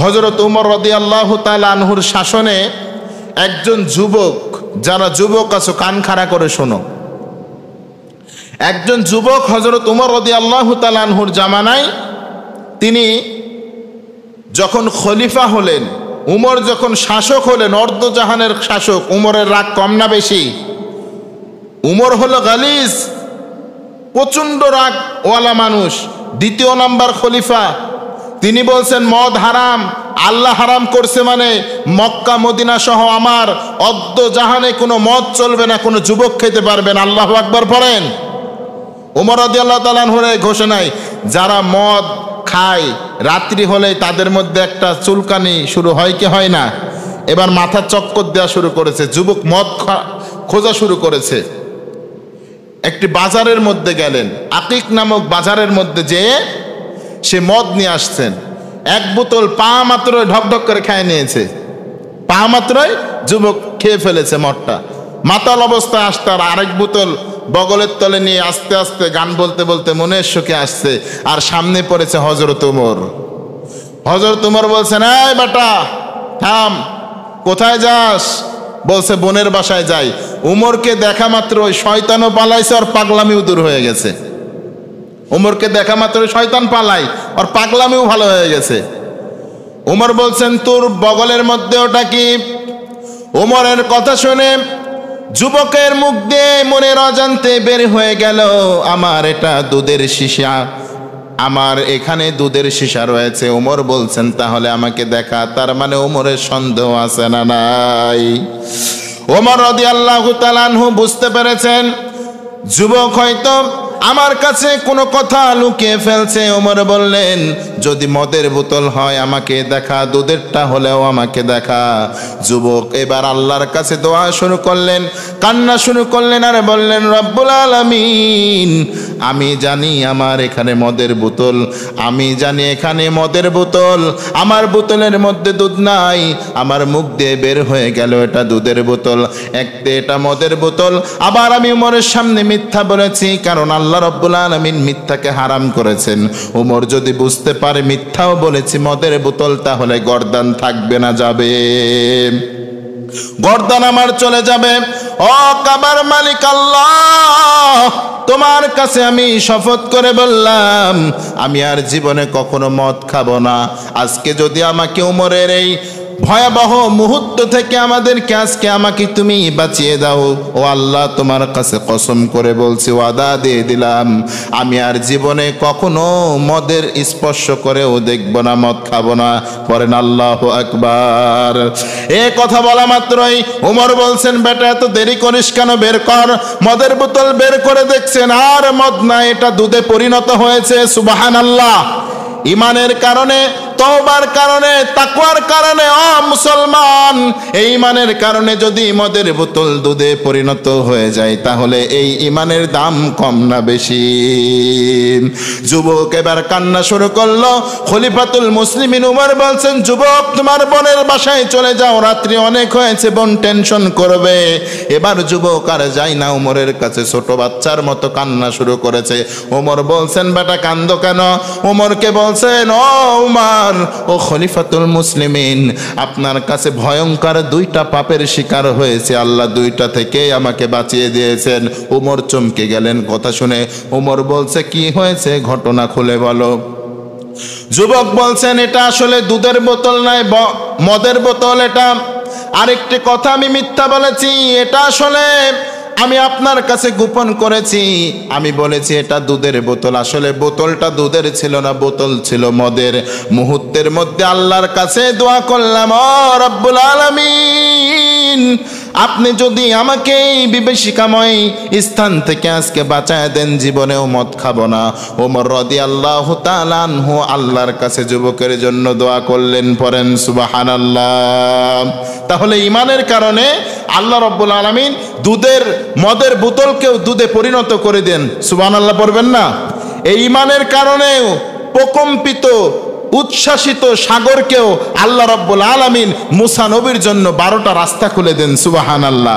হযরত উমর রাদিয়াল্লাহু তাআলা আনহুর শাসনে একজন যুবক, যারা যুবক আছো কান খাড়া করে শোনো, একজন যুবক হযরত উমর রাদিয়াল্লাহু তাআলা আনহুর জামানায় তিনি যখন খলিফা হলেন, উমর যখন শাসক হলেন, অর্ধজাহানের শাসক, উমরের রাগ কম না বেশি? উমর হলো গালিজ, প্রচণ্ড রাগ ওয়ালা মানুষ, দ্বিতীয় নাম্বার খলিফা। তিনি বলছেন মদ হারাম, আল্লাহ হারাম করছে, মানে মক্কা মদিনা সহ আমার অর্ধজাহানে কোনো মদ চলবে না, কোনো যুবক খেতে পারবেন। আল্লাহু আকবার পড়েন। উমর রাদিয়াল্লাহু তাআলা আনহুর ঘোষণায় যারা মদ খায় রাত্রি হলে তাদের মধ্যে একটা চুলকানি শুরু হয় কি হয় না? এবার মাথা চক্কর দেওয়া শুরু করেছে, যুবক মদ খোঁজা শুরু করেছে। একটি বাজারের মধ্যে গেলেন, আকিক নামক বাজারের মধ্যে যেয়ে সে মদ নিয়ে আসছেন। এক বোতল পা মাত্রই ঢকঢক করে খেয়ে নিয়েছে, পা মাত্রই যুবক খেয়ে ফেলেছে মদটা। মাতাল অবস্থায় আসতে আর আরেক বোতল বগলের তলে নিয়ে আস্তে আস্তে গান বলতে বলতে মনের সুখে আসছে, আর সামনে পড়েছে হযরত উমর। হযরত উমর বলছেন, এই বেটা থাম, কোথায় যাস? বলছে বোনের বাসায় যাই। উমরকে দেখা মাত্র ওই শয়তানও পালাইছে, আর পাগলামিও দূর হয়ে গেছে। উমরকে দেখা মাত্র শয়তান পালাই, আর পাগলামিও ভালো হয়ে গেছে। উমর বলছেন তোর বগলের মধ্যে ওটা কি? উমরের কথা শুনে যুবকের মুখ দিয়ে মনের অজান্তে বের হয়ে গেল, আমার এটা দুধের শিশা, আমার এখানে দুধের শিশা রয়েছে। উমর বলছেন তাহলে আমাকে দেখা। তার মানে উমরের সন্দেহ আছে না নাই? ওমর রাদিয়াল্লাহু তাআলা আনহু বুঝতে পেরেছেন যুবক হয়তো আমার কাছে কোনো কথা লুকিয়ে ফেলছে। ওমর বললেন যদি মদের বোতল হয় আমাকে দেখা, দুধেরটা হলেও আমাকে দেখা। যুবক এবার আল্লাহর কাছে দোয়া শুরু করলেন, কান্না শুরু করলেন, আর বললেন রব্বুল আলামিন, আমি জানি আমার এখানে মদের বোতল, আমি জানি এখানে মদের বোতল, আমার বোতলের মধ্যে দুধ নাই, আমার মুখ দিয়ে বের হয়ে গেল এটা দুধের বোতল, একতে এটা মদের বোতল। আবার আমি উমরের সামনে মিথ্যা বলেছি, কারণ আল্লাহ রব্বুল আলামিন মিথ্যাকে হারাম করেছেন। উমর যদি বুঝতে পারে মিথ্যাও বলেছি মদের বোতল, তাহলে গর্দান থাকবে না, যাবে, গর্দান আমার চলে যাবে। ও কাবার মালিক আল্লাহ, তোমার কাছে আমি শপথ করে বললাম আমি আর জীবনে কখনো মদ খাবো না। আজকে যদি আমাকে উমরের এই ভয়াবহ মুহূর্ত থেকে আমাদেরকে আজকে আমাকে তুমি বাঁচিয়ে দাও, ও আল্লাহ তোমার কাছে কসম করে বলছি, ওয়াদা দিয়ে দিলাম আমি আর জীবনে কখনো মদের স্পর্শ করেও দেখব না, মদ খাবো না। পড়েন আল্লাহু আকবার। এ কথা বলা মাত্রই উমর বলছেন বেটা এত দেরি করিস কেন, বের কর। মদের বোতল বের করে দেখছেন আর মদ না, এটা দুধে পরিণত হয়েছে। সুবহানাল্লাহ। ইমানের কারণে, তওবার কারণে, তাকওয়ার কারণে, ও মুসলমান, এই ইমানের কারণে যদি মদের বোতল দুধে পরিণত হয়ে যায় তাহলে এই ইমানের দাম কম না বেশি? যুবক এবার কান্না শুরু করলো। খলিফাতুল মুসলিমিন উমর বলছেন যুবক তোমার বোনের বাসায় চলে যাও, রাত্রি অনেক হয়েছে, বোন টেনশন করবে। এবার যুবক আর যায় না, উমরের কাছে ছোট বাচ্চার মতো কান্না শুরু করেছে। উমর বলছেন বেটা কান্দো কেন? উমরকে বলছেন ও উমর, ও খলিফাতুল মুসলিমিন, আপনার কাছে ভয়ঙ্কর দুইটা পাপের শিকার হয়েছে, আল্লাহ দুইটা থেকে আমাকে বাঁচিয়ে দিয়েছেন। উমর চমকে গেলেন কথা শুনে। উমর বলছে কি হয়েছে, ঘটনা খুলে বলো। যুবক বলছেন এটা আসলে দুধের বোতল নয়, মদের বোতল এটা। আরেকটি কথা আমি মিথ্যা বলেছি, এটা আসলে আমি আপনার কাছে গোপন করেছি। আমি বলেছি এটা দুধের বোতল, আসলে বোতলটা দুধের ছিল না, বোতল ছিল মদের। মুহূর্তের মধ্যে আল্লাহর কাছে দোয়া করলাম, ও রব্বুল আলামিন, আপনি যদি আমাকে এই বিভীষিকাময় স্থান থেকে আজকে বাঁচায় দেন, জীবনেও মদ খাবো না। ওমর রাদিয়াল্লাহু তাআলা আনহু আল্লাহর কাছে যুবকের জন্য দোয়া করলেন। পড়েন সুবহানাল্লাহ। তাহলে ইমানের কারণে আল্লাহ রব্বুল আলামিন মদের বোতলকেও দুধে পরিণত করে দেন। সুবহানাল্লাহ পড়বেন না? এই ইমানের কারণেও প্রকম্পিত উচ্ছ্বাসিত সাগরকেও আল্লাহ রাব্বুল আলামিন মুসা নবীর জন্য 12টা রাস্তা খুলে দেন। সুবহানাল্লাহ।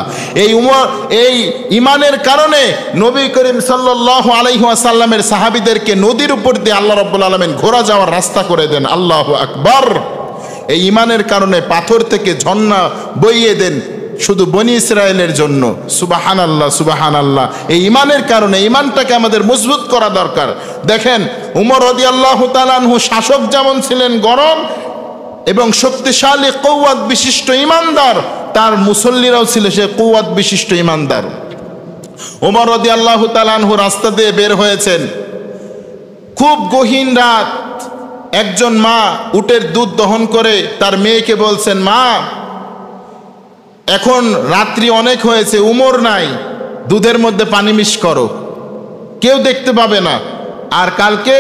এই ইমানের কারণে নবী করিম সাল্লাল্লাহু আলাইহি ওয়াসাল্লামের সাহাবীদেরকে নদীর উপর দিয়ে আল্লাহ রাব্বুল আলামিন ঘোড়া যাওয়ার রাস্তা করে দেন। আল্লাহু আকবার। এই ইমানের কারণে পাথর থেকে ঝর্ণা বইয়ে দেন শুধু বনি ইসরায়েলের জন্য। সুবহানাল্লাহ, সুবহানাল্লাহ। এই ইমানের কারণে, ইমানটাকে আমাদের মজবুত করা দরকার। দেখেন উমর রাদিয়াল্লাহু তাআলা আনহু শাসক যেমন ছিলেন গরম এবং শক্তিশালী কওয়াত বিশিষ্ট ইমানদার, তার মুসল্লিরাও ছিল সে কওয়াত বিশিষ্ট ইমানদার। উমর রাদিয়াল্লাহু তাআলা আনহু রাস্তা দিয়ে বের হয়েছেন, খুব গহীন রাত। একজন মা উটের দুধ দহন করে তার মেয়েকে বলছেন, মা এখন রাত্রি অনেক হয়েছে, উমর নাই, দুধের মধ্যে পানি মিক্স করো, কেউ দেখতে পাবে না, আর কালকে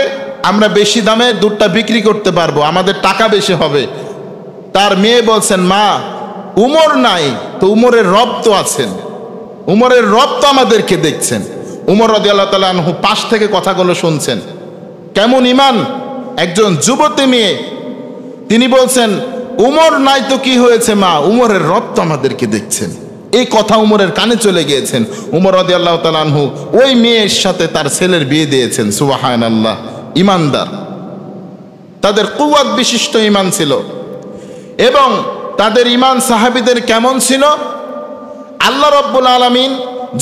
আমরা বেশি দামে দুধটা বিক্রি করতে পারবো, আমাদের টাকা বেশি হবে। তার মেয়ে বলছেন, মা উমর নাই তো উমরের রব তো আছেন, উমরের রব তো আমাদেরকে দেখছেন। উমর রাদিয়াল্লাহু তাআলা আনহু পাশ থেকে কথাগুলো শুনছেন। কেমন ইমান! একজন যুবতী মেয়ে, তিনি বলছেন, উমর নাই তো কি হয়েছে মা, উমরের রব তো আমাদেরকে দেখছেন। এই কথা উমরের কানে চলে গিয়েছেন। উমর রাদিয়াল্লাহু তাআলা আনহু ওই মেয়ের সাথে তার ছেলের বিয়ে দিয়েছেন। সুবহানাল্লাহ। ইমানদার, তাদের কুওয়াত বিশিষ্ট ইমান ছিল। এবং তাদের ইমান সাহাবীদের কেমন ছিল? আল্লাহ রাব্বুল আলামিন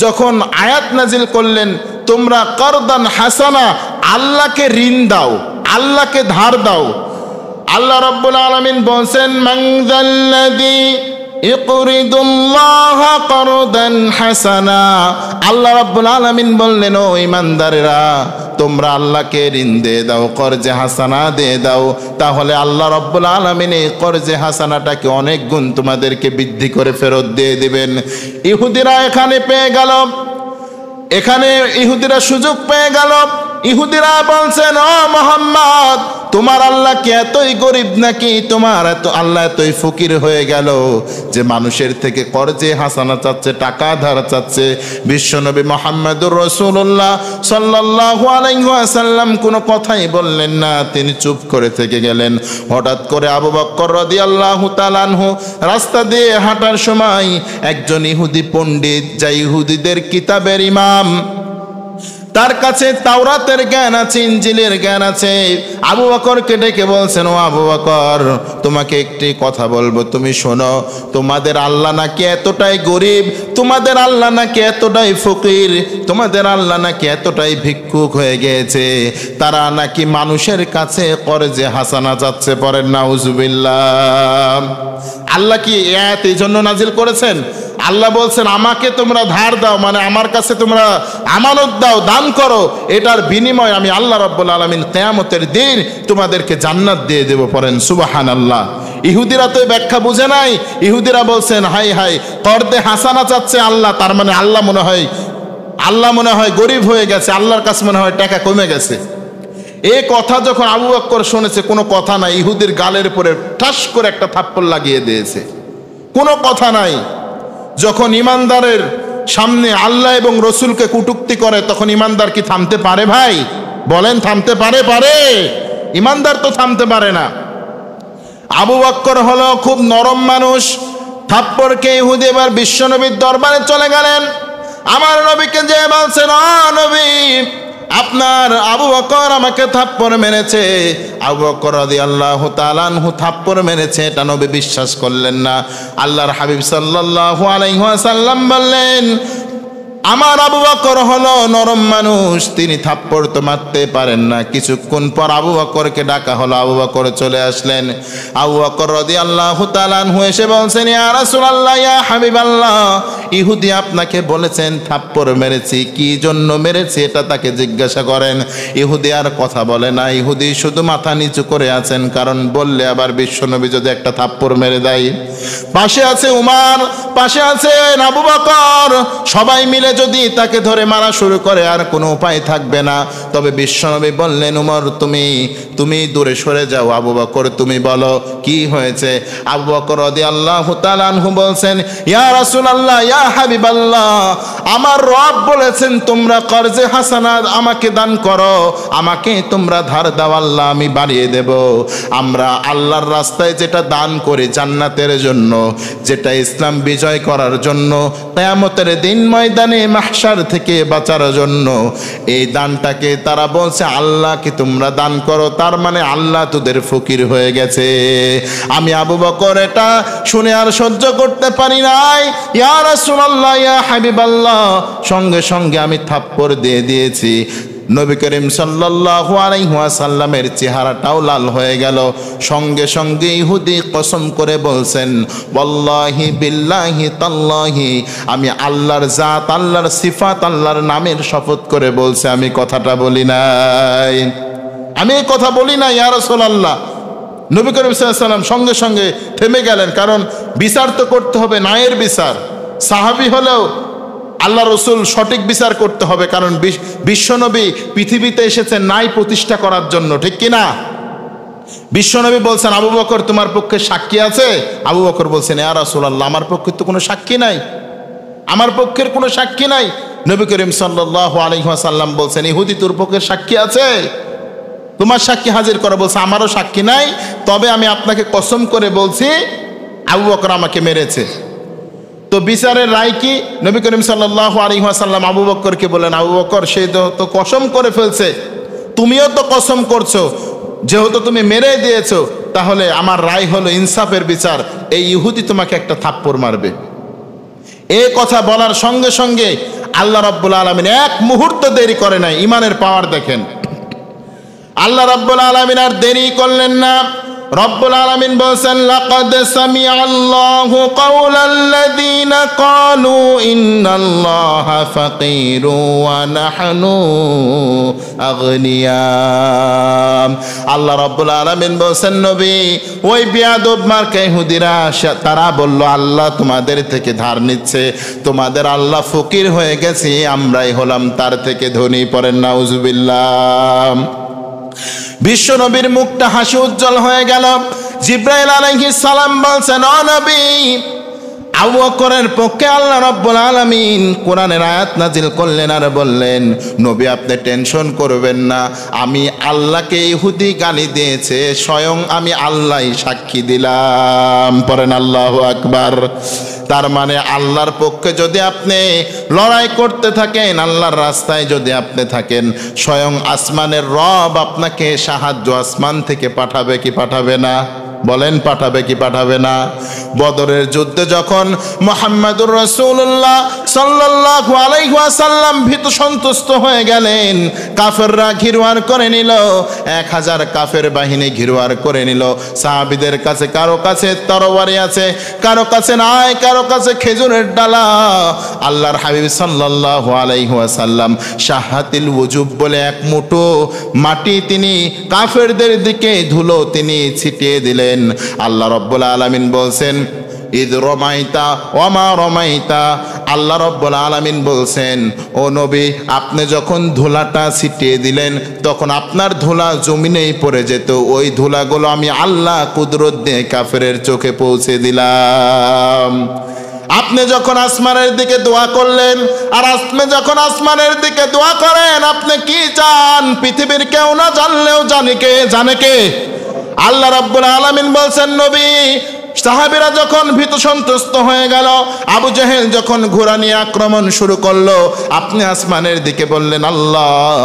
যখন আয়াত নাজিল করলেন, তোমরা করদান হাসানা, আল্লাহকে ঋণ দাও, আল্লাহকে ধার দাও। আল্লাহ রাব্বুল আলামিন বলেন, মান যাল্লাযী ইকরিদুল্লাহ করদান হাসানা। আল্লাহ রাব্বুল আলামিন বললেন, ও ঈমানদারেরা, তোমরা আল্লাহকে ঋণ দিয়ে দাও, কর্জে হাসানা দিয়ে দাও, তাহলে আল্লাহ রাব্বুল আলামিন এই কর্জে হাসানাটাকে অনেক গুণ তোমাদেরকে বৃদ্ধি করে ফেরত দিয়ে দিবেন। ইহুদিরা এখানে পেয়ে গেল, এখানে ইহুদিরা সুযোগ পেয়ে গেল। ইহুদিরা বলছেন, ও মুহাম্মদ, তোমার আল্লাহ কি এতই গরিব নাকি, তোমার এত আল্লাহ এতই ফকির হয়ে গেল যে মানুষের থেকে কর্জে হাসানা চাচ্ছে, টাকা ধার চাচ্ছে? বিশ্বনবী মুহাম্মদুর রাসূলুল্লাহ সাল্লাল্লাহু আলাইহি ওয়াসাল্লাম কোনো কথাই বললেন না, তিনি চুপ করে থেকে গেলেন। হঠাৎ করে আবু বকর রাদিয়াল্লাহু তাআলা আনহু রাস্তা দিয়ে হাঁটার সময় একজন ইহুদি পণ্ডিত, যা ইহুদিদের কিতাবের ইমাম, তার কাছে তাওরাতের জ্ঞান আছে, ইনজিলের জ্ঞান আছে, আবু বকরকে ডেকে বলছেন, ও আবু বকর, তোমাকে একটি কথা বলবো, তুমি শোনো। তোমাদের আল্লাহ নাকি এতটাই গরিব, তোমাদের আল্লাহ নাকি এতটাই ফকির, তোমাদের আল্লাহ নাকি এতটাই ভিক্ষুক হয়ে গিয়েছে, তারা নাকি মানুষের কাছে কর্জে হাসানা যাচ্ছে। পড়েন নাউজুবিল্লাহ। আল্লাহ কি এই আয়াত এই জন্য নাজিল করেছেন? আল্লাহ বলছেন, আমাকে তোমরা ধার দাও, মানে আমার কাছে তোমরা আমানত দাও, দান করো, এটার বিনিময় আমি আল্লাহ রাব্বুল আলামিন কিয়ামতের দিন তোমাদেরকে জান্নাত দিয়ে দেব। পড়েন সুবহানাল্লাহ। ইহুদিরা তো ব্যাখ্যা বুঝে নাই। ইহুদিরা বলছেন, হাই হাই, কর্জে হাসানা চাচ্ছে আল্লাহ, তার মানে আল্লাহ মনে হয় গরিব হয়ে গেছে, আল্লাহর কাছে মনে হয় টাকা কমে গেছে। এই কথা যখন আবু বকর শুনেছে, কোনো কথা নাই, ইহুদির গালের উপরে ঠাস করে একটা থাপ্পড় লাগিয়ে দিয়েছে। কোনো কথা নাই। যখন ইমানদারের সামনে আল্লাহ এবং রসুলকে কটূক্তি করে, তখন ইমানদার কি থামতে পারে? ভাই বলেন, থামতে পারে? ইমানদার তো থামতে পারে না। আবু বকর হলো খুব নরম মানুষ। থাপ্পড়কে ইহুদি এবার বিশ্বনবীর দরবারে চলে গেলেন। আমার নবীকে যে বলছেন, ও নবী, আপনার আবু বকর আমাকে থাপ্পড় মেরেছে। আবু বকর রাদিয়াল্লাহু তাআলা আনহু থাপ্পড় মেরেছে, এটা নবী বিশ্বাস করলেন না। আল্লাহর হাবিব সাল্লাল্লাহু আলাইহি ওয়াসাল্লাম বললেন, আমার আবু বকর হলো নরম মানুষ, তিনি থাপ্পড় তো মারতে পারেন না। কিছুক্ষণ পর আবু বকরকে ডাকা হলো, আবু বকর চলে আসলেন। আবু বকর রাদিয়াল্লাহু তাআলা আনহু এসে বলছেন, ইয়া রাসূলুল্লাহ, ইয়া হাবিবাল্লাহ, ইহুদি আপনাকে বলেছেন থাপ্পড় মেরেছি, কি জন্য মেরেছি এটা তাকে জিজ্ঞাসা করেন। ইহুদি আর কথা বলে না, ইহুদি শুধু মাথা নিচু করে আছেন, কারণ বললে আবার বিশ্বনবী যদি একটা থাপ্পড় মেরে দেয়। পাশে আছে উমর, পাশে আছে আবু বকর, সবাই মিলে যদি তাকে ধরে মারা শুরু করে আর কোনো উপায় থাকবে না। তবে বিশ্বনবী বললেন, উমর তুমি দূরে সরে যাও, আবু বকর তুমি বলো কি হয়েছে। আবু বকর রাদিয়াল্লাহু তাআলা আনহু বলছেন, ইয়া রাসূলুল্লাহ, ইয়া হাবিবাল্লাহ, আমার রব বলেছেন তোমরা কর্জে হাসানা আমাকে দান করো, আমাকে তোমরা ধার দাও, আল্লাহ আমি বাড়িয়ে দেব। আমরা আল্লাহর রাস্তায় যেটা দান করি জান্নাতের জন্য, যেটা ইসলাম বিজয় করার জন্য, কিয়ামতের দিন ময়দানে মাহশার থেকে বাঁচার জন্য এই দানটাকে তারা বলছে আল্লাহকে তোমরা দান করো, তার মানে আল্লাহ তোদের ফকির হয়ে গেছে। আমি আবু বকর এটা শুনে আর সহ্য করতে পারি নাই, ইয়া রাসূলুল্লাহ ইয়া হাবিবাল্লাহ, সঙ্গে সঙ্গে আমি থাপ্পড় দিয়ে দিয়েছি। নবী করিম সাল্লাল্লাহু আলাইহি ওয়াসাল্লামের চেহারাটাও লাল হয়ে গেল। সঙ্গে সঙ্গে ইহুদি কসম করে বলছেন, ওয়াল্লাহি বিল্লাহি তাল্লাহি, আমি আল্লাহর জাত, আল্লাহর সিফাত, আল্লাহর নামের শপথ করে বলছে আমি কথাটা বলি নাই, আমি এই কথা বলি না ইয়া রাসূলুল্লাহ। নবী করিম সাল্লাল্লাহু আলাইহি ওয়াসাল্লাম সঙ্গে সঙ্গে থেমে গেলেন, কারণ বিচার তো করতে হবে, ন্যায়ের বিচার। সাহাবী হলেও আল্লাহ রসুল সঠিক বিচার করতে হবে, কারণ বিশ্বনবী পৃথিবীতে এসেছেন ন্যায় প্রতিষ্ঠা করার জন্য, ঠিক কিনা? বিশ্বনবী বলছেন, আবু বকর তোমার পক্ষে সাক্ষী আছে? আবু বকর বলছেন, ইয়া রাসূলুল্লাহ আমার পক্ষে তো কোনো সাক্ষী নাই, আমার পক্ষের কোনো সাক্ষী নাই। নবী করিম সাল্লাল্লাহু আলাইহি ওয়াসাল্লাম বলছেন, ইহুদি তোর পক্ষের সাক্ষী আছে? তোমার সাক্ষী হাজির করা। বলছে আমারও সাক্ষী নাই, তবে আমি আপনাকে কসম করে বলছি আবু বকর আমাকে মেরেছে। তো বিচারের রায় কি? নবী করিম সাল্লাল্লাহু আলাইহি ওয়াসাল্লাম আবু বকরকে বলেন, আবু বকর সে তো কসম করে ফেলছে, তুমিও তো কসম করছো, যেহেতু তুমি মেরে দিয়েছো, তাহলে আমার রায় হলো ইনসাফের বিচার, এই ইহুদি তোমাকে একটা থাপ্পড় মারবে। এই কথা বলার সঙ্গে সঙ্গে আল্লাহ রাব্বুল আলামিন এক মুহূর্ত দেরি করে নাই। ইমানের পাওয়ার দেখেন, আল্লাহ রাব্বুল আলামিন আর দেরি করলেন না। রব্বুল আলামিন বলেন, লাকাদ সামিআল্লাহু কাওলাল্লাযীনা ক্বালু ইন্নাল্লাহা ফাকীরু ওয়া নাহনু আগনিয়া। আল্লাহ রাব্বুল আলামিন বলেন, নবী ওই বিয়াদব মার্কা ইহুদিরা তারা বলল আল্লাহ তোমাদের থেকে ধার নিচ্ছে, তোমাদের আল্লাহ ফকির হয়ে গেছে, আমরাই হলাম তার থেকে ধনী। পড়েন নাউজুবিল্লাহ। বিশ্ব নবীর মুখটা হাসি উজ্জ্বল হয়ে গেল। জিব্রাইল আলাইহিস সালাম বলছেন, ও নবী, আবু বকরের পক্ষে আল্লাহ রাব্বুল আলামিন কোরআনের আয়াত নাজিল করলেন আর বললেন, নবী আপনি টেনশন করবেন না, আমি আল্লাহকে ইহুদি গালি দিয়েছে, স্বয়ং আমি আল্লাহই সাক্ষী দিলাম। পড়েন আল্লাহু আকবার। তার মানে আল্লাহর পক্ষে যদি আপনি লড়াই করতে থাকেন, আল্লাহর রাস্তায় যদি আপনি থাকেন, স্বয়ং আসমানের রব আপনাকে সাহায্য আসমান থেকে পাঠাবে কি পাঠাবে না? বলেন পাঠাবে কি পাঠাবে না? বদরের যুদ্ধে যখন মুহাম্মদুর রাসূলুল্লাহ সাল্লাল্লাহু আলাইহি ওয়াসাল্লাম ভীত সন্তুষ্ট হয়ে গেলেন, কাফেররা ঘিরওয়ার করে নিল, 1000 কাফের বাহিনী ঘিরওয়ার করে নিল। সাহাবীদের কাছে কারো কাছে তরবারি আছে, কারো কাছে নাই, কারো কাছে খেজুরের ডালা। আল্লাহর হাবিব সাল্লাল্লাহু আলাইহি ওয়াসাল্লাম শাহাতিল ওজুব বলে এক মুঠো মাটি তিনি কাফেরদের দিকে ধুলো তিনি ছিটিয়ে দিলেন। আল্লাহ রাব্বুল আলামিন বলছেন, ইদ রমাইতা ওমা রমাইতা। আল্লাহ রাব্বুল আলামিন বলছেন, ও নবী আপনি যখন ধুলাটা ছিটিয়ে দিলেন, তখন আপনার ধুলা জমিনেই পড়ে যেত, ওই ধুলাগুলো আমি আল্লাহ কুদরত দিয়ে কাফেরের চোখে পৌঁছে দিলাম। আপনি যখন আসমানের দিকে দোয়া করলেন, আর আপনি যখন আসমানের দিকে দোয়া করেন, আপনি কি চান পৃথিবীর কেউ না জানলেও জানে কে? আল্লাহ রাব্বুল আলামিন বলছেন, নবী সাহাবীরা যখন ভীত সন্তুষ্ট হয়ে গেল, আবু জেহেল যখন ঘোড়া নিয়ে আক্রমণ শুরু করলো, আপনি আসমানের দিকে বললেন, আল্লাহ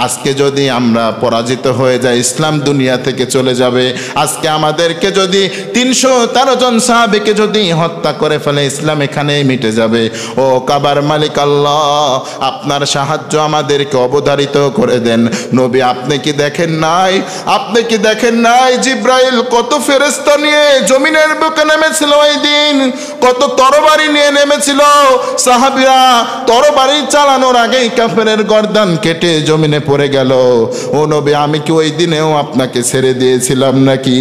আজকে যদি আমরা পরাজিত হয়ে যাই, ইসলাম দুনিয়া থেকে চলে যাবে। আজকে আমাদেরকে যদি 313 জন সাহাবীকে যদি হত্যা করে ফেলে, ইসলাম এখানেই মিটে যাবে। ও কাবার মালিক আল্লাহ, আপনার সাহায্য আমাদেরকে অবধারিত করে দেন। নবী আপনি কি দেখেন নাই, আপনি কি দেখেন নাই জিব্রাইল কত ফেরেশতা নিয়ে জমিনের বুকে নেমেছিল? ওই দিন কত তরবারি নিয়ে নেমেছিল। সাহাবীরা তরবারি চালানোর আগেই কাফেরের গর্দান কেটে জমিনে পড়ে গেল। ও নবী আমি কি ওই দিনেও আপনাকে ছেড়ে দিয়েছিলাম নাকি?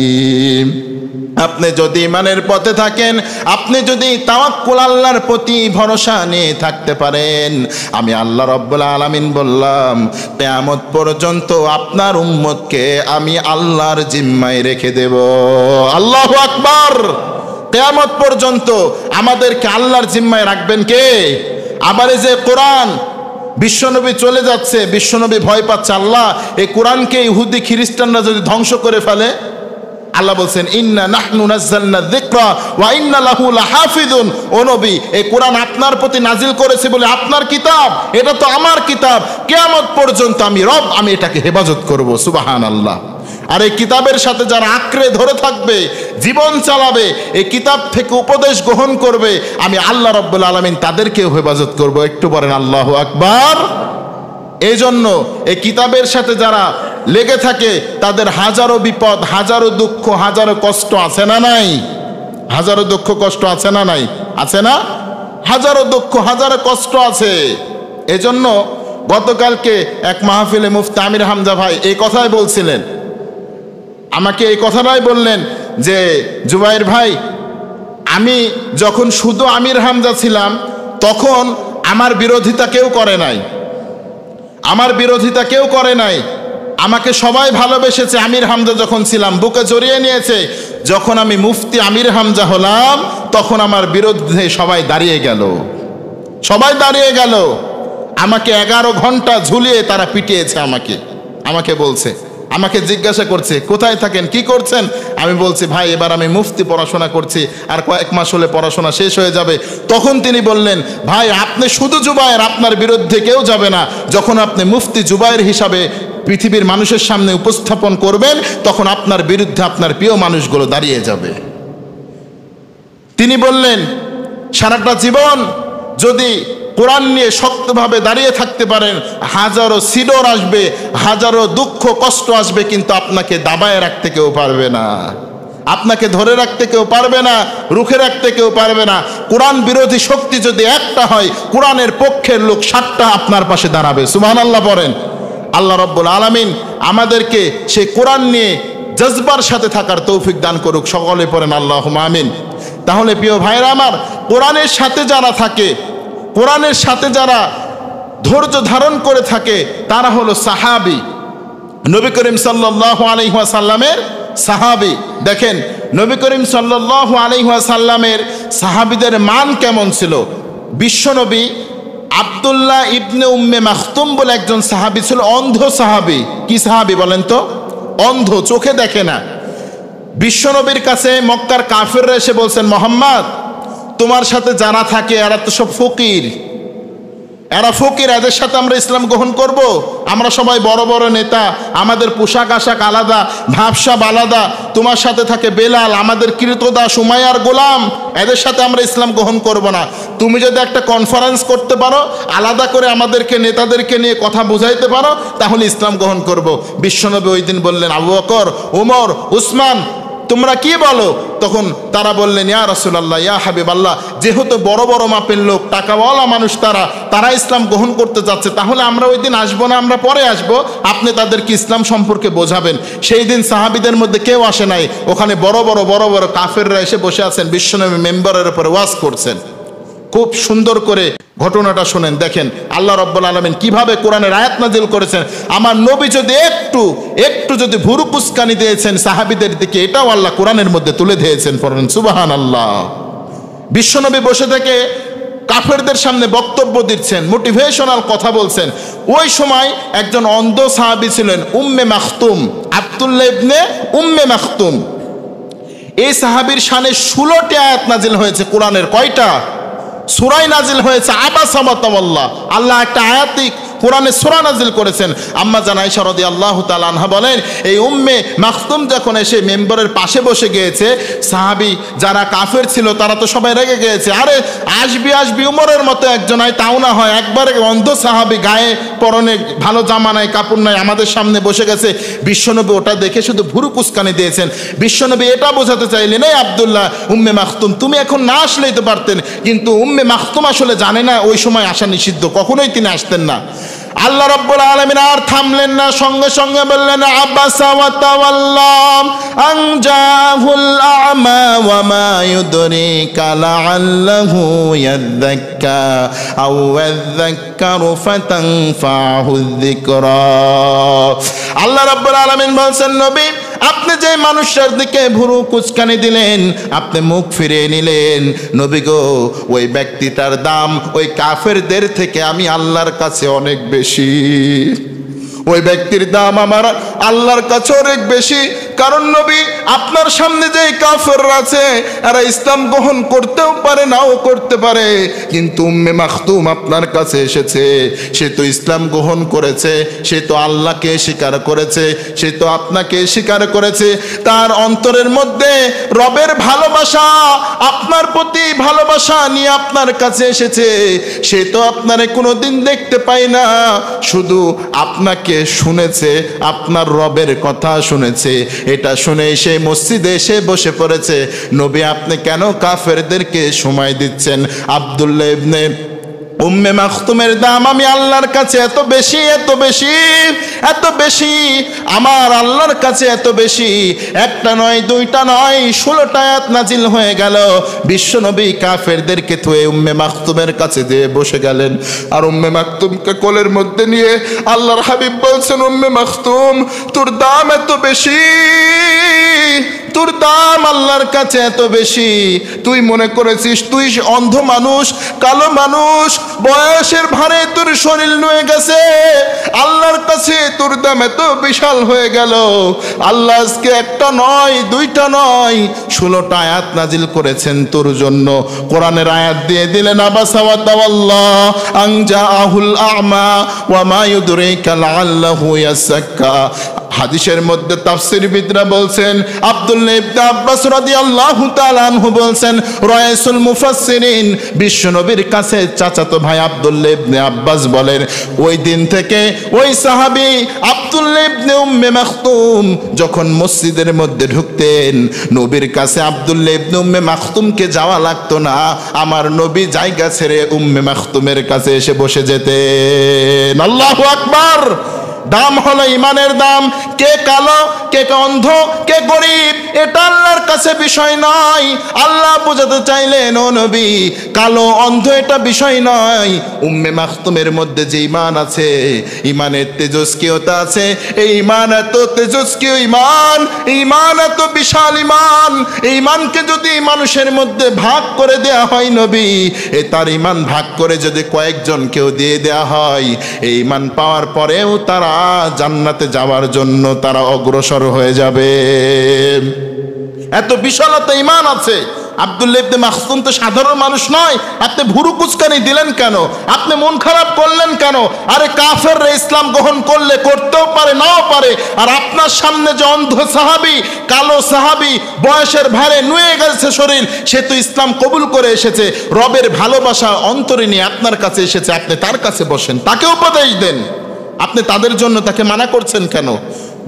আপনি যদি ইমানের পথে থাকেন, আপনি যদি তাওয়াক্কুল আল্লাহর প্রতি ভরসা নিয়ে থাকতে পারেন, আমি আল্লাহ রাব্বুল আলামিন বললাম কিয়ামত পর্যন্ত আপনার উম্মতকে আমি আল্লাহর জিম্মায় রেখে দেব। আল্লাহু আকবার। কিয়ামত পর্যন্ত আমাদেরকে আল্লাহর জিম্মায় রাখবেন কে? আবার এই যে কোরআন, বিশ্বনবী চলে যাচ্ছে, বিশ্বনবী ভয় পাচ্ছে, আল্লাহ এই কোরআনকে ইহুদি খ্রিস্টানরা যদি ধ্বংস করে ফেলে, আল্লাহ বলছেন ইন্না নাহনু নাযালনা যিকরা ওয়া ইন্না লাহু লাহাফিজুন। ও নবী, এই কোরআন আপনার প্রতি নাজিল করেছি বলে আপনার কিতাব, এটা তো আমার কিতাব, কিয়ামত পর্যন্ত আমি এটাকে হেফাজত করব। সুবহানাল্লাহ। আর এই কিতাবের সাথে যারা আঁকড়ে ধরে থাকবে, জীবন চালাবে, এই কিতাব থেকে উপদেশ গ্রহণ করবে, আমি আল্লাহ রাব্বুল আলামিন তাদেরকেও হেফাজত করব। একটু বলেন আল্লাহু আকবার। এই জন্য এই কিতাবের সাথে যারা লেগে থাকে তাদের হাজারো বিপদ, হাজারো দুঃখ, হাজারো কষ্ট আছে না নাই? হাজারো দুঃখ কষ্ট আছে না নাই? আছে না? হাজারো দুঃখ, হাজারো কষ্ট আছে। এজন্য গতকালকে এক মাহফিলে মুফতি আমির হামজা ভাই এই কথাই বলছিলেন, আমাকে এই কথাটাই বললেন যে জুবাইর ভাই, আমি যখন শুধু আমির হামজা ছিলাম তখন আমার বিরোধিতা কেউ করে নাই, আমার বিরোধিতা কেউ করে নাই, আমাকে সবাই ভালোবেসেছে। আমির হামজা যখন ছিলাম বুকে জড়িয়ে নিয়েছে। যখন আমি মুফতি আমির হামজা হলাম তখন আমার বিরুদ্ধে সবাই দাঁড়িয়ে গেল, সবাই দাঁড়িয়ে গেল। আমাকে 11 ঘন্টা ঝুলিয়ে তারা পিটিয়েছে। আমাকে বলছে, আমাকে জিজ্ঞাসা করছে কোথায় থাকেন, কি করছেন? আমি বলছি ভাই এবার আমি মুফতি পড়াশোনা করছি, আর কয়েক মাস হলে পড়াশোনা শেষ হয়ে যাবে। তখন তিনি বললেন, ভাই আপনি শুধু জুবায়ের, আপনার বিরুদ্ধে কেউ যাবে না। যখন আপনি মুফতি জুবায়ের হিসাবে পৃথিবীর মানুষের সামনে উপস্থাপন করবেন তখন আপনার বিরুদ্ধে আপনার প্রিয় মানুষগুলো দাঁড়িয়ে যাবে। তিনি বললেন সারাটা জীবন যদি কোরআন নিয়ে শক্তভাবে দাঁড়িয়ে থাকতে পারেন, হাজারো সিডর আসবে, হাজারো দুঃখ কষ্ট আসবে, কিন্তু আপনাকে দাবায় রাখতে কেউ পারবে না, আপনাকে ধরে রাখতে কেউ পারবে না, রুখে রাখতে কেউ পারবে না। কোরআন বিরোধী শক্তি যদি একটা হয়, কোরআনের পক্ষের লোক 7টা আপনার পাশে দাঁড়াবে। সুবহানাল্লাহ পড়েন। আল্লাহ রাব্বুল আলামিন আমাদেরকে সেই কোরআন নিয়ে জজবার সাথে থাকার তৌফিক দান করুক। সকলে পড়েন আল্লাহুম্মা আমিন। তাহলে প্রিয় ভাইরা আমার, কোরআনের সাথে যারা থাকে, কোরআনের সাথে যারা ধৈর্য ধারণ করে থাকে তারা হলো সাহাবী, নবী করিম সাল্লাল্লাহু আলাইহি ওয়াসাল্লামের সাহাবী। দেখেন নবী করিম সাল্লাল্লাহু আলাইহি ওয়াসাল্লামের সাহাবীদের মান কেমন ছিল। বিশ্বনবী আব্দুল্লাহ ইবনে উম্মে মাখতুম বলে একজন সাহাবী ছিল, অন্ধ সাহাবী। কি সাহাবী বলেন তো? অন্ধ, চোখে দেখে না। বিশ্বনবীর কাছে মক্কার কাফেররা এসে বলছেন, মোহাম্মদ তোমার সাথে যারা থাকে এরা তো সব ফকির, এরা ফকির, এদের সাথে আমরা ইসলাম গ্রহণ করব? আমরা সবাই বড় বড় নেতা, আমাদের পোশাক আশাক আলাদা, ভাবসাব আলাদা। তোমার সাথে থাকে বেলাল, আমাদের কৃতদাস উমাইয়ার গোলাম, এদের সাথে আমরা ইসলাম গ্রহণ করব না। তুমি যদি একটা কনফারেন্স করতে পারো, আলাদা করে আমাদেরকে নেতাদেরকে নিয়ে কথা বুঝাইতে পারো, তাহলে ইসলাম গ্রহণ করব। বিশ্বনবী ওই দিন বললেন, আবু বকর, ওমর, উসমান তোমরা কি বলো? তখন তারা বললেন, ইয়া রাসূলুল্লাহ, ইয়া হাবিবাল্লাহ, যেহেতু বড় বড় মাপের লোক, টাকাওয়ালা মানুষ, তারা ইসলাম গ্রহণ করতে যাচ্ছে, তাহলে আমরা ওই দিন আসবো না, আমরা পরে আসবো, আপনি তাদেরকে ইসলাম সম্পর্কে বোঝাবেন। সেই দিন সাহাবীদের মধ্যে কেউ আসে নাই, ওখানে বড় বড় কাফেররা এসে বসে আছেন, বিশ্বনবী মেম্বারের উপরে ওয়াজ করছেন। খুব সুন্দর করে ঘটনাটা শুনেন, দেখেন আল্লাহ রাব্বুল আলামিন কিভাবে কোরআনের আয়াত নাজিল করেছেন। আমার নবী যদি একটু যদি ভুরু কুচকানি দিয়েছেন সাহাবীদের দিকে, এটাও আল্লাহ কোরআনের মধ্যে তুলে দিয়েছেন। পড়েন সুবহানাল্লাহ। বিশ্বনবী বসে থেকে কাফেরদের সামনে বক্তব্য দিচ্ছেন, মোটিভেশনাল কথা বলছেন। ওই সময় একজন অন্ধ সাহাবী ছিলেন, উম্মে মাখতুম, আব্দুল্লাহ ইবনে উম্মে মাখতুম। এই সাহাবীর শানে 16টি আয়াত নাজিল হয়েছে কোরআনের। কয়টা? সূরায় নাজিল হয়েছে আবাসা ওয়া তাওয়াল্লা। আল্লাহ একটা আয়াতিক কোরআনে সূরা নাজিল করেছেন। আম্মা জান আয়েশা রাদিয়াল্লাহু তাআলা আনহা বলেন, এই উম্মে মাখতুম যখন এসে মেম্বারের পাশে বসে গিয়েছে, সাহাবী যারা কাফের ছিল তারা তো সবাই রেগে গিয়েছে। আরে আসবি উমরের মতো একজন হয়, তাও না হয়, একবারে অন্ধ সাহাবী, গায়ে পরনে ভালো জামা নাই, কাপড় নাই, আমাদের সামনে বসে গেছে। বিশ্বনবী ওটা দেখে শুধু ভুরু কুচকানি দিয়েছেন। বিশ্বনবী এটা বোঝাতে চাইলেন, এই আব্দুল্লাহ উম্মে মাখতুম, তুমি এখন না আসলেই তো পারতেন, কিন্তু উম্মে মাখতুম আসলে জানে না ওই সময় আসা নিষিদ্ধ, কখনোই তিনি আসতেন না। আল্লাহ রাব্বুল আলামিন আর থামলেন না, সঙ্গে সঙ্গে বললেন, আবাসা ওয়া তাওয়াল্লা আন জাহুল আ'মা ওয়া মা ইউদরিকা লাআল্লাহু ইয়াযাক্কা আও ইয়াযাক্কারু ফাতানফাহু যিকরা। আল্লাহ রাব্বুল আলামিন বলছেন, নবী আপনি যে মানুষের দিকে ভুরু কুচকানি দিলেন, আপনি মুখ ফিরিয়ে নিলেন, নবী গো ওই ব্যক্তিটার দাম ওই কাফেরদের থেকে আমি আল্লাহর কাছে অনেক বেশি, ওই ব্যক্তির দাম আমার আল্লাহর কাছে অনেক বেশি। কারণ নবী আপনার সামনে যে কাফেররা আছে এরা ইসলাম গ্রহণ করতেও পারে নাও করতে পারে, কিন্তু উম্মে মাখতুম আপনার কাছে এসেছে, সে তো ইসলাম গ্রহণ করেছে, সে তো আল্লাহকে স্বীকার করেছে, সে তো আপনাকে স্বীকার করেছে, তার অন্তরের মধ্যে রবের ভালোবাসা, আপনার প্রতি ভালোবাসা নিয়ে আপনার কাছে এসেছে। সে তো আপনারে কোনোদিন দেখতে পায় না, শুধু আপনাকে শুনেছে, আপনার রবের কথা শুনেছে। এটা শুনে সে মসজিদে এসে বসে পড়েছে। নবী আপনি কেন কাফেরদেরকে সময় দিচ্ছেন? আব্দুল্লাহ ইবনে উম্মে মাখতুমের দাম আমি আল্লাহর কাছে এত বেশি, এত বেশি, এত বেশি, আমার আল্লাহর কাছে এত বেশি, একটা নয় দুইটা নয় 16টা আয়াত নাজিল হয়ে গেল। বিশ্বনবী কাফেরদেরকে থুয়ে উম্মে মাখতুমের কাছে যেয়ে বসে গেলেন, আর উম্মে মাখতুমকে কোলের মধ্যে নিয়ে আল্লাহর হাবিব বলছেন, উম্মে মাখতুম তোর দাম এত বেশি, তোর দাম আল্লাহর কাছে এত বেশি, তুই মনে করেছিস তুই অন্ধ মানুষ, কালো মানুষ, বয়সের ভারে তোর শরীর নুয়ে গেছে, আল্লাহর কাছে তোর দাম এত বিশাল হয়ে গেল। আল্লাহ আজকে একটা নয় দুইটা নয় 16টা আয়াত নাজিল করেছেন তোর জন্য। কোরআনের আয়াত দিয়ে দিলেন, আবাসা ওয়া তাওয়াল্লা আন জাআহুল আ'মা ওয়া মা ইউদরিকা লাআল্লাহু ইয়াযাক্কা। হাদিসের মধ্যে তাফসীরবিদরা বলছেন, আব্দুল্লাহ ইবনে আব্বাস রাদিয়াল্লাহু তাআলা আনহু বলছেন, রাইসুল মুফাসসিরিন বিশ্বনবীর কাছে চাচাতো ভাই আব্দুল্লাহ ইবনে আব্বাস বলেন, ওই দিন থেকে ওই সাহাবী আব্দুল্লাহ ইবনে উম্মে মাখতুম যখন মসজিদের মধ্যে ঢুকতেন, নবীর কাছে আব্দুল্লাহ ইবনে উম্মে মাখতুমকে যাওয়া লাগতো না, আমার নবী জায়গা ছেড়ে উম্মে মাখতুমের কাছে এসে বসে যেতেন। আল্লাহু আকবার। দাম হলো ইমানের দাম। কে কালো, কে অন্ধ, কে গরিব, এটা আল্লাহর কাছে বিষয় নয়। আল্লাহ বোঝাতে চাইলেন, ও নবী কালো অন্ধ এটা বিষয় নয়, উম্মে মাখতুমের মধ্যে যে ইমান আছে, ইমানের তেজস্ক্রিয়তা আছে, এই ইমান এত তেজস্ক্রিয় ইমান, ইমান এত বিশাল ইমান, এই ইমানকে যদি মানুষের মধ্যে ভাগ করে দেয়া হয় নবী, তার ইমান ভাগ করে যদি কয়েকজনকেও দিয়ে দেয়া হয়, এই ইমান পাওয়ার পরেও তারা জান্নাতে যাওয়ার জন্য তারা অগ্রসর হয়ে যাবে। এত বিশালতা ইমান আছে। আব্দুল্লাহ ইবনে মাখতুম তো সাধারণ মানুষ নয়। আপনি ভুরু কুচকানি দিলেন কেন? আপনি মন খারাপ করলেন কেন? আরে কাফেররা ইসলাম গ্রহণ করলে করতেও পারে নাও পারে, আর আপনার সামনে যে অন্ধ সাহাবী, কালো সাহাবী, বয়সের ভারে নুয়ে গেছে শরীর, সে তো ইসলাম কবুল করে এসেছে, রবের ভালোবাসা অন্তরে নিয়ে আপনার কাছে এসেছে, আপনি তার কাছে বসেন, তাকে উপদেশ দেন। আপনি তাদের জন্য তাকে মানা করছেন কেন?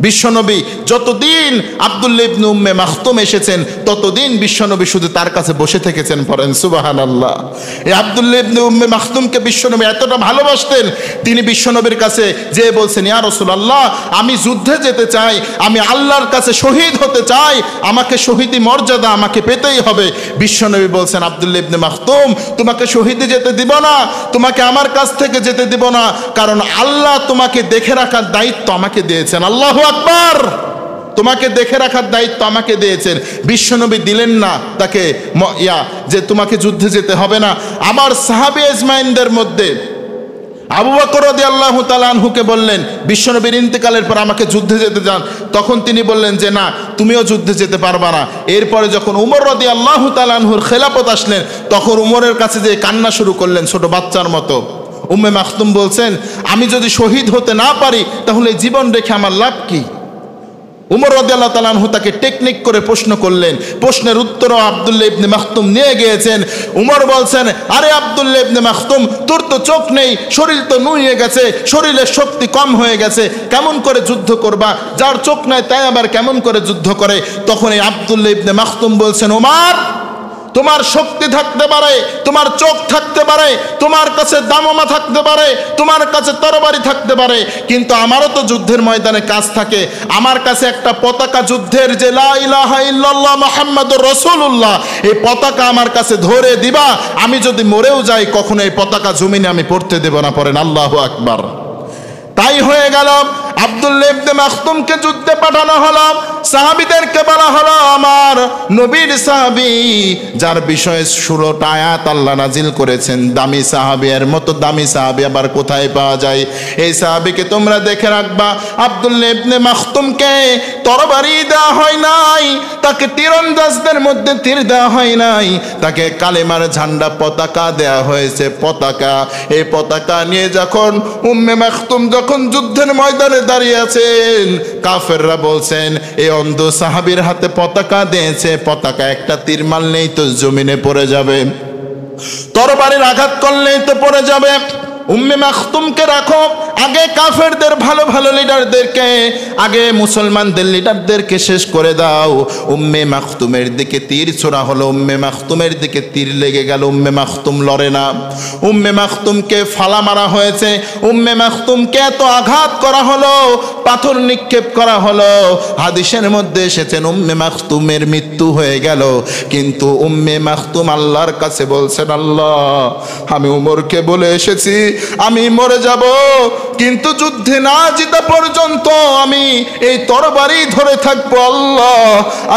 বিশ্বনবী যতদিন আব্দুল্লাহ ইবনে উম্মে মাখতুম এসেছেন ততদিন বিশ্বনবী শুধু তার কাছে বসে থেকেছেন। পড়েন সুবহানাল্লাহ। এই আব্দুল্লাহ ইবনে উম্মে মাখতুমকে বিশ্বনবী এতটা ভালোবাসতেন, তিনি বিশ্বনবীর কাছে যে বলছেন, ইয়া রাসূলুল্লাহ আমি যুদ্ধে যেতে চাই, আমি আল্লাহর কাছে শহীদ হতে চাই, আমাকে শহীদি মর্যাদা আমাকে পেতেই হবে। বিশ্বনবী বলছেন, আব্দুল্লাহ ইবনে মাখতুম তোমাকে শহীদে যেতে দিব না, তোমাকে আমার কাছ থেকে যেতে দিব না, কারণ আল্লাহ তোমাকে দেখে রাখার দায়িত্ব আমাকে দিয়েছেন। আল্লাহু আকবার। তোমাকে দেখে রাখার দায়িত্ব আমাকে দিয়েছেন। বিশ্বনবী দিলেন না তাকে যে তোমাকে যুদ্ধে যেতে হবে না। আমার সাহাবী আজমাইনদের মধ্যে আবু বকর রাদিয়াল্লাহু তাআলা আনহুকে বললেন, বিশ্বনবীর ইন্তেকালের পর আমাকে যুদ্ধে যেতে যান, তখন তিনি বললেন যে না তুমিও যুদ্ধে যেতে পারবা না। এরপরে যখন উমর রাদিয়াল্লাহু তাআলা আনহুর খেলাফত আসলেন, তখন উমরের কাছে যে কান্না শুরু করলেন ছোট বাচ্চার মতো। উম্মে মাখতুম বলছেন, আমি যদি শহীদ হতে না পারি তাহলে জীবন রেখে আমার লাভ কি? উমর রাদিয়াল্লাহু তাআলা আনহু তাকে টেকনিক করে প্রশ্ন করলেন, প্রশ্নের উত্তরও আব্দুল্লাহ ইবনে মাখতুম নিয়ে গিয়েছেন। উমর বলছেন, আরে আব্দুল্লাহ ইবনে মাখতুম তোর তো চোখ নেই, শরীর তো নুয়ে গেছে, শরীরের শক্তি কম হয়ে গেছে, কেমন করে যুদ্ধ করবা? যার চোখ নাই তাই আবার কেমন করে যুদ্ধ করে? তখন এই আব্দুল্লাহ ইবনে মাখতুম বলছেন, ওমর তোমার শক্তি থাকতে পারে, তোমার চোখ থাকতে পারে, তোমার কাছে দামমা থাকতে পারে, তোমার কাছে তরবারি থাকতে পারে, কিন্তু আমারও তো যুদ্ধের ময়দানে কাজ থাকে। আমার কাছে একটা পতাকা যুদ্ধের, যে লা ইলাহা ইল্লাল্লাহ মুহাম্মাদুর রাসূলুল্লাহ, এই পতাকা আমার কাছে ধরে দিবা, আমি যদি মরেও যাই কখনো এই পতাকা জমিনে আমি পড়তে দেব না। পড়েন আল্লাহু আকবার। তাই হয়ে গেল আব্দুল্লাহ ইবনে মাখতুমকে যুদ্ধে পাঠানো হলো। সাহাবীদেরকে বলা হলো আমার নবীর সাহাবী যার বিষয়ে 16টা আয়াত আল্লাহ নাজিল করেছেন, দামি সাহাবী, এর মতো দামি সাহাবী আবার কোথায় পাওয়া যায়? এই সাহাবীকে তোমরা দেখে রাখবা। আব্দুল্লাহ ইবনে মাখতুমকে তরবারি দেওয়া হয় নাই, তাকে তীরন্দাজদের মধ্যে তীর দেওয়া হয় নাই, তাকে কালেমার ঝান্ডা পতাকা দেয়া হয়েছে, পতাকা। এই পতাকা নিয়ে যখন উম্মে মাখতুম যখন যুদ্ধের ময়দানে দাঁড়িয়ে আছেন, কাফেররা বলছেন এই অন্ধ সাহাবীর হাতে পতাকা দিয়েছে, পতাকা একটা তীর মারলেই তো জমিনে পড়ে যাবে, তরবারির আঘাত করলেই তো পড়ে যাবে। উম্মে মাখতুমকে রাখো, আগে কাফেরদের ভালো ভালো লিডারদেরকে, আগে মুসলমানদের লিডারদেরকে শেষ করে দাও। উম্মে মাখতুমের দিকে তীর ছোড়া হলো, উম্মে মাখতুমের দিকে তীর লেগে গেল, উম্মে মাখতুম লড়ে না। উম্মে মাখতুমকে ফালা মারা হয়েছে, উম্মে মাখতুমকে এত আঘাত করা হলো, পাথর নিক্ষেপ করা হলো। হাদিসের মধ্যে এসেছেন উম্মে মাখতুমের মৃত্যু হয়ে গেল, কিন্তু উম্মে মাখতুম আল্লাহর কাছে বলছেন, আল্লাহ আমি উমরকে বলে এসেছি আমি মরে যাব, কিন্তু যুদ্ধে না জিতা পর্যন্ত আমি এই তরবারি ধরে থাকবো। আল্লাহ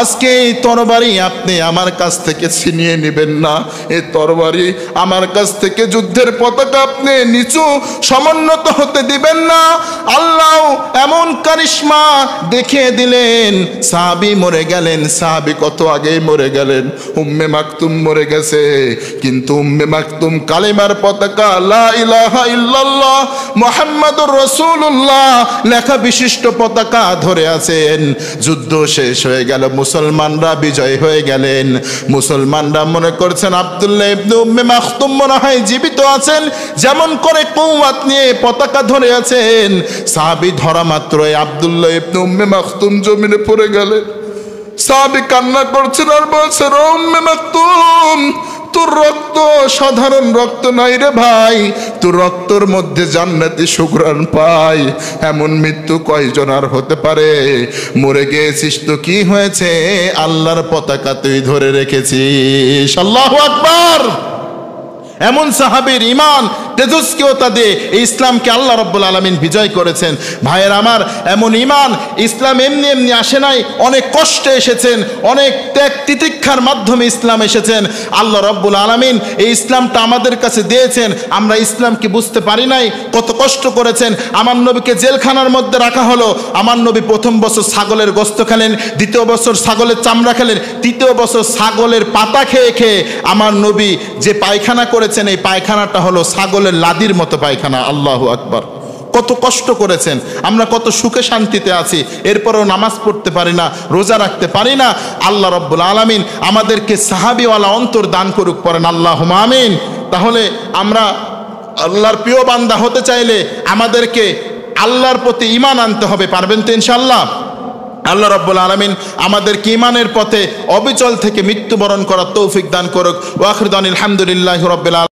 আজকে এই তরবারি আপনি আমার কাছ থেকে ছিনিয়ে নেবেন না, এই তরবারি আমার কাছ থেকে যুদ্ধের পতাকা আপনি নিচু সমুন্নত হতে দিবেন না। আল্লাহ এমন কারিশমা দেখিয়ে দিলেন, সাহাবী মরে গেলেন, সাহাবী কত আগেই মরে গেলেন, উম্মে মাকতুম মরে গেছে, কিন্তু উম্মে মাকতুম কালেমার পতাকা লা ইলাহা ইল্লাল্লাহ মুহাম্মাদুর রাসূলুল্লাহ লেখা বিশিষ্ট পতাকা ধরে আছেন। যুদ্ধ শেষ হয়ে গেল, মুসলমানরা বিজয় হয়ে গেলেন। মুসলমানরা মনে করছেন আব্দুল্লাহ ইবনে উম্মে মাকতুম মনে হয় জীবিত আছেন, যেমন করে কওয়াত নিয়ে পতাকা ধরে আছেন। সাহাবী ধরা মাত্রই আব্দুল্লাহ ইবনে উম্মে মাকতুম জমিনে পড়ে গেলেন। সাহাবী কান্না করছেন আর বলছেন, ও উম্মে মাকতুম তোর রক্ত সাধারণ রক্ত নাই রে ভাই, তোর রক্তর মধ্যে জান্নাতি সুঘ্রাণ পায়, এমন মৃত্যু কয়জন আর হতে পারে? মরে গিয়েছিস তো কি হয়েছে, আল্লাহর পতাকা তুই ধরে রেখেছিস। আল্লাহু আকবার। এমন সাহাবীর ঈমান তেজস্ক্রিয়তা দিয়ে এই ইসলামকে আল্লাহ রাব্বুল আলামিন বিজয় করেছেন। ভাইয়ের আমার, এমন ঈমান ইসলাম এমনি এমনি আসে নাই, অনেক কষ্টে এসেছেন, অনেক ত্যাগ তিতিক্ষার মাধ্যমে ইসলাম এসেছেন। আল্লাহ রাব্বুল আলামিন এই ইসলামটা আমাদের কাছে দিয়েছেন, আমরা ইসলামকে বুঝতে পারি নাই, কত কষ্ট করেছেন। আমার নবীকে জেলখানার মধ্যে রাখা হলো, আমার নবী প্রথম বছর ছাগলের গোশত খেলেন, দ্বিতীয় বছর ছাগলের চামড়া খেলেন, তৃতীয় বছর ছাগলের পাতা খেয়ে খেয়ে আমার নবী যে পায়খানা করেছেন, এই পায়খানাটা হলো ছাগলের লাদির মতো পায়খানা। আল্লাহু আকবার। কত কষ্ট করেছেন, আমরা কত সুখে শান্তিতে আছি, এরপরেও নামাজ পড়তে পারি না, রোজা রাখতে পারি না। আল্লাহ রাব্বুল আলামিন আমাদেরকে সাহাবীওয়ালা অন্তর দান করুক, পড়েন আল্লাহুম্মা আমিন। তাহলে আমরা আল্লাহর প্রিয় বান্দা হতে চাইলে আমাদেরকে আল্লাহর প্রতি ঈমান আনতে হবে, পারবেন তো ইনশাআল্লাহ? আল্লাহ রাব্বুল আলামিন আমাদেরকে ঈমানের পথে অবিচল থেকে মৃত্যুবরণ করার তৌফিক দান করুক। ওয়া আখিরু দাওয়ানা আলহামদুলিল্লাহি রাব্বিল আলামিন।